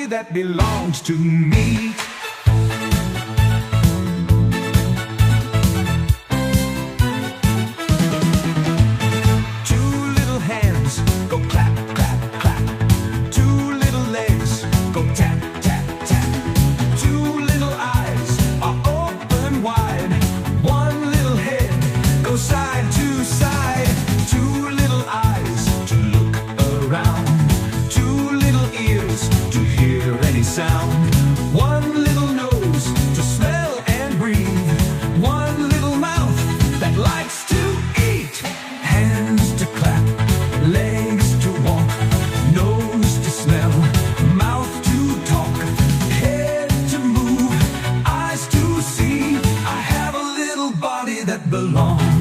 that belongs to me. Two little hands go clap, clap, clap. Two little legs go tap, tap, tap. Two little eyes are open wide. One little head goes side to side. Two little eyes to look around. Two little ears to hear any sound. One little nose to smell and breathe. One little mouth that likes to eat. Hands to clap, legs to walk, nose to smell, mouth to talk, head to move, eyes to see. I have a little body that belongs